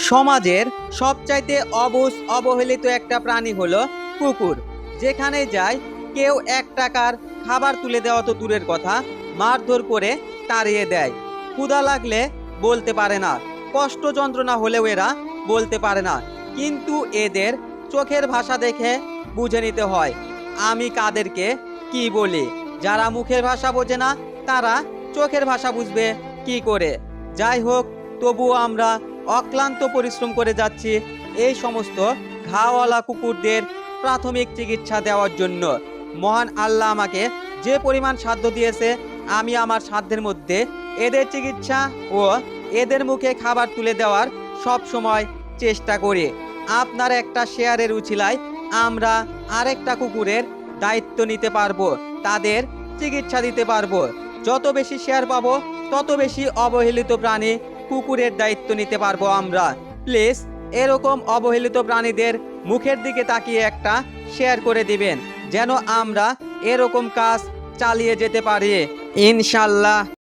সমাজের সবচাইতে অবহেলিত একটা প্রাণী হলো কুকুর। যেখানে যায় কেউ 1 টাকার খাবার তুলে দেওয়া তো দূরের কথা, মারধর করে তাড়িয়ে দেয়। ক্ষুধা লাগলে বলতে পারে না, কষ্ট যন্ত্রণা হলেও এরা বলতে পারে না। কিন্তু এদের চোখের ভাষা দেখে বুঝে নিতে হয় আমি কাদেরকে কি বলি। যারা মুখের ভাষা বোঝে না তারা চোখের ভাষা বুঝবে কি করে। যাই হোক, তবুও আমরা অক্লান্ত পরিশ্রম করে যাচ্ছি এই সমস্ত ঘাওয়ালা কুকুরদের প্রাথমিক চিকিৎসা দেওয়ার জন্য। মহান আল্লাহ আমাকে যে পরিমাণ সাধ্য দিয়েছে, আমি আমার সাধ্যের মধ্যে এদের চিকিৎসা ও এদের মুখে খাবার তুলে দেওয়ার সব সময় চেষ্টা করি। আপনার একটা শেয়ারের উছিলায় আমরা আরেকটা কুকুরের দায়িত্ব নিতে পারবো, তাদের চিকিৎসা দিতে পারবো। যত বেশি শেয়ার পাবো তত বেশি অবহেলিত প্রাণী কুকুরের দায়িত্ব নিতে পারবো আমরা। প্লিজ এরকম অবহেলিত প্রাণীদের মুখের দিকে তাকিয়ে একটা শেয়ার করে দিবেন, যেন আমরা এরকম কাজ চালিয়ে যেতে পারি ইনশাল্লাহ।